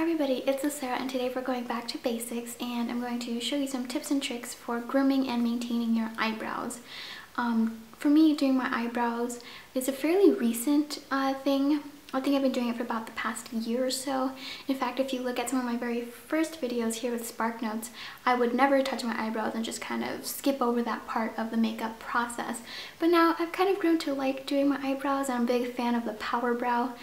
Hi everybody, it's Lucero and today we're going back to basics and I'm going to show you some tips and tricks for grooming and maintaining your eyebrows. For me, doing my eyebrows is a fairly recent thing. I think I've been doing it for about the past year or so. In fact, if you look at some of my very first videos here with Spark Notes, I would never touch my eyebrows and just kind of skip over that part of the makeup process. But now I've kind of grown to like doing my eyebrows and I'm a big fan of the power brow.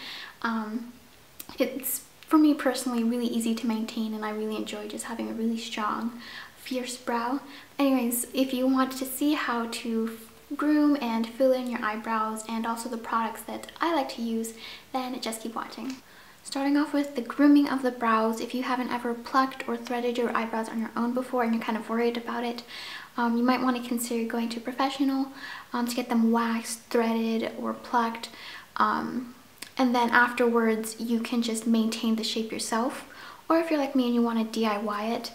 It's, for me personally, really easy to maintain and I really enjoy just having a really strong, fierce brow. Anyways, if you want to see how to groom and fill in your eyebrows and also the products that I like to use, then just keep watching. Starting off with the grooming of the brows, if you haven't ever plucked or threaded your eyebrows on your own before and you're kind of worried about it, you might want to consider going to a professional to get them waxed, threaded, or plucked. And then afterwards you can just maintain the shape yourself, or if you're like me and you want to DIY it,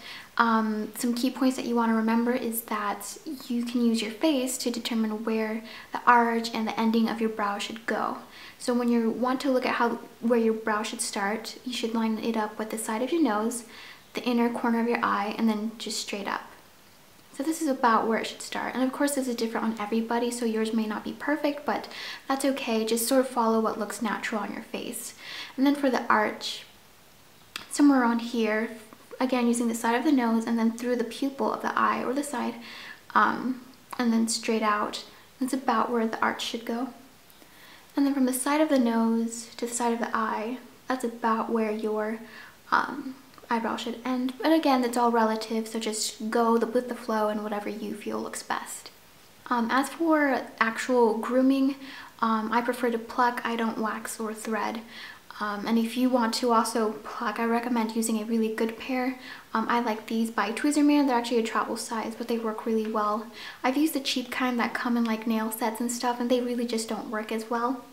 some key points that you want to remember is that you can use your face to determine where the arch and the ending of your brow should go. So when you want to look at where your brow should start, you should line it up with the side of your nose, the inner corner of your eye, and then just straight up. So this is about where it should start. And of course this is different on everybody, so yours may not be perfect, but that's okay. Just sort of follow what looks natural on your face. And then for the arch, somewhere around here, again using the side of the nose and then through the pupil of the eye or the side, and then straight out. That's about where the arch should go. And then from the side of the nose to the side of the eye, that's about where your eyebrow should end. But again, that's all relative, so just go with the flow and whatever you feel looks best. As for actual grooming, I prefer to pluck. I don't wax or thread. And if you want to also pluck, I recommend using a really good pair. I like these by Tweezerman. They're actually a travel size, but they work really well. I've used the cheap kind that come in like nail sets and stuff, and they really just don't work as well.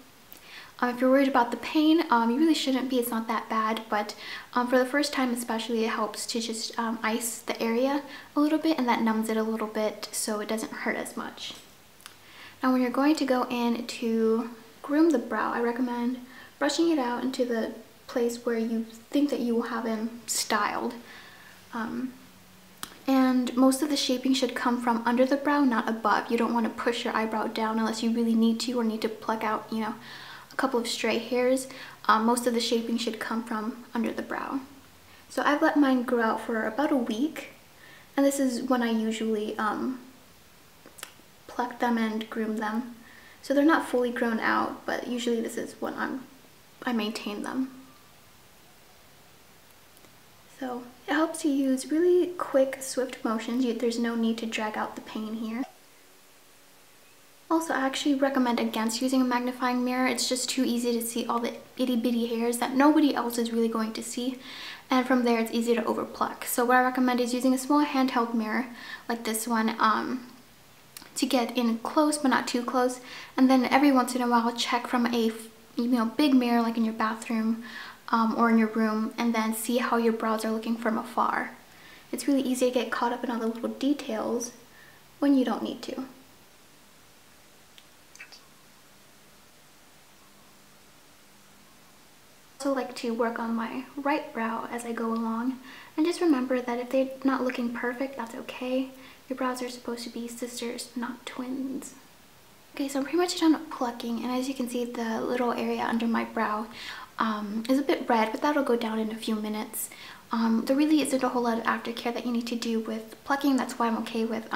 If you're worried about the pain, you really shouldn't be. It's not that bad, but for the first time especially, it helps to just ice the area a little bit, and that numbs it a little bit so it doesn't hurt as much. Now when you're going to go in to groom the brow, I recommend brushing it out into the place where you think that you will have them styled. And most of the shaping should come from under the brow, not above. You don't want to push your eyebrow down unless you really need to, or need to pluck out, you know, a couple of stray hairs. Most of the shaping should come from under the brow. So I've let mine grow out for about a week, and this is when I usually pluck them and groom them. So they're not fully grown out, but usually this is when I maintain them. So it helps to use really quick, swift motions. There's no need to drag out the pain here. Also, I actually recommend against using a magnifying mirror. It's just too easy to see all the itty bitty hairs that nobody else is really going to see. And from there, it's easy to overpluck. So what I recommend is using a small handheld mirror like this one to get in close but not too close. And then every once in a while, check from a big mirror like in your bathroom or in your room, and then see how your brows are looking from afar. It's really easy to get caught up in all the little details when you don't need to. I also like to work on my right brow as I go along, and just remember that if they're not looking perfect, that's okay. Your brows are supposed to be sisters, not twins. Okay, so I'm pretty much done plucking, and as you can see, the little area under my brow is a bit red, but that'll go down in a few minutes. There really isn't a whole lot of aftercare that you need to do with plucking. That's why I'm okay with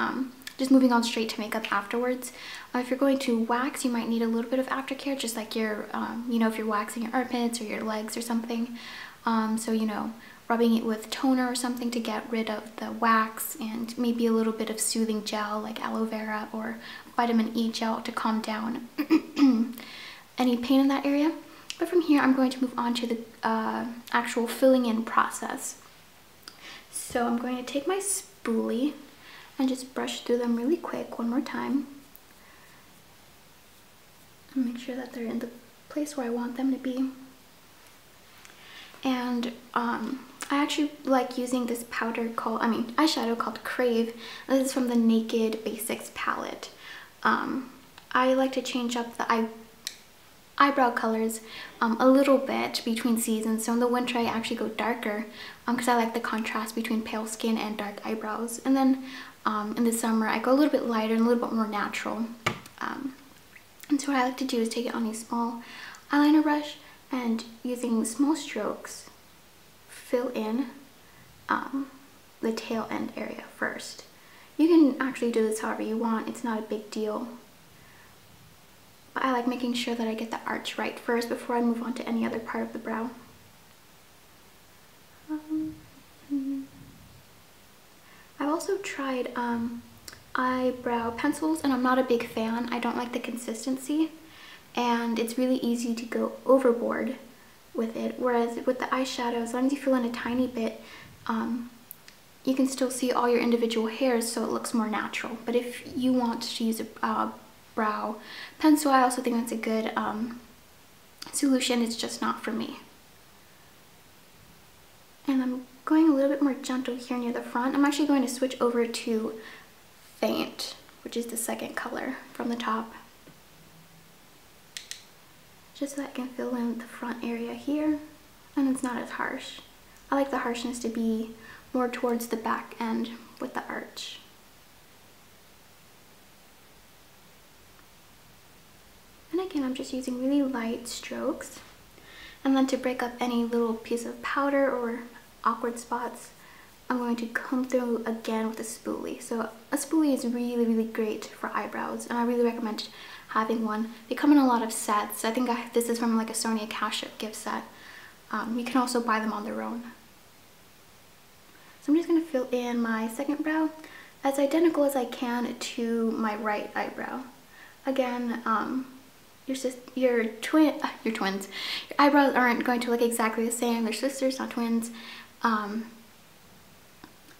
just moving on straight to makeup afterwards. If you're going to wax, you might need a little bit of aftercare, just like your, if you're waxing your armpits or your legs or something. So, rubbing it with toner or something to get rid of the wax, and maybe a little bit of soothing gel like aloe vera or vitamin E gel to calm down any pain in that area. But from here, I'm going to move on to the actual filling in process. So I'm going to take my spoolie and just brush through them really quick one more time. And make sure that they're in the place where I want them to be. And I actually like using this eyeshadow called Crave. This is from the Naked Basics palette. I like to change up the eyebrow colors a little bit between seasons. So in the winter I actually go darker because I like the contrast between pale skin and dark eyebrows. And then in the summer I go a little bit lighter and a little bit more natural. And so what I like to do is take it on a small eyeliner brush and using small strokes fill in the tail end area first. You can actually do this however you want, it's not a big deal. But I like making sure that I get the arch right first before I move on to any other part of the brow. I've also tried eyebrow pencils and I'm not a big fan. I don't like the consistency and it's really easy to go overboard with it. Whereas with the eyeshadow, as long as you fill in a tiny bit, you can still see all your individual hairs so it looks more natural. But if you want to use a brow pencil, I also think that's a good solution. It's just not for me. And I'm going a little bit more gentle here near the front. I'm actually going to switch over to Faint, which is the second color from the top, just so that I can fill in the front area here and it's not as harsh. I like the harshness to be more towards the back end with the arch. And again, I'm just using really light strokes. And then to break up any little piece of powder or awkward spots, I'm going to comb through again with a spoolie. So a spoolie is really, really great for eyebrows, and I really recommend having one. They come in a lot of sets. I think this is from like a Sonia Kashuk gift set. You can also buy them on their own. So I'm just going to fill in my second brow as identical as I can to my right eyebrow. Again, your twins, your eyebrows aren't going to look exactly the same. They're sisters, not twins.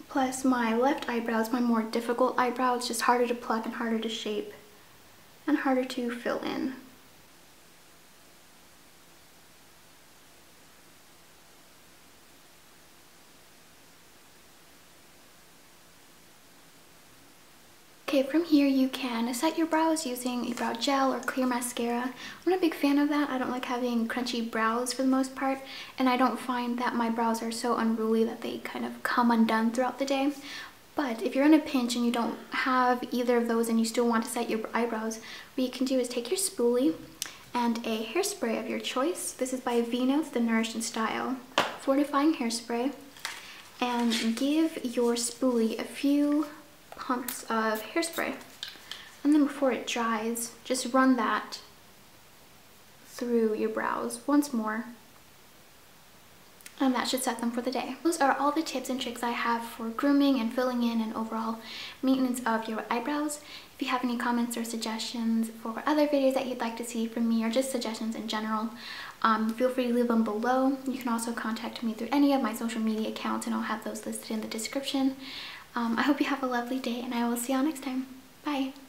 Plus my left eyebrow is my more difficult eyebrow. It's just harder to pluck and harder to shape and harder to fill in. Okay, from here you can set your brows using a brow gel or clear mascara. I'm not a big fan of that. I don't like having crunchy brows for the most part, and I don't find that my brows are so unruly that they kind of come undone throughout the day. But if you're in a pinch and you don't have either of those and you still want to set your eyebrows, what you can do is take your spoolie and a hairspray of your choice. This is by Vino, the Nourish and Style Fortifying Hairspray, and give your spoolie a few pumps of hairspray, and then before it dries, just run that through your brows once more, and that should set them for the day. Those are all the tips and tricks I have for grooming and filling in and overall maintenance of your eyebrows. If you have any comments or suggestions for other videos that you'd like to see from me, or just suggestions in general, feel free to leave them below. You can also contact me through any of my social media accounts, and I'll have those listed in the description. I hope you have a lovely day, and I will see y'all next time. Bye!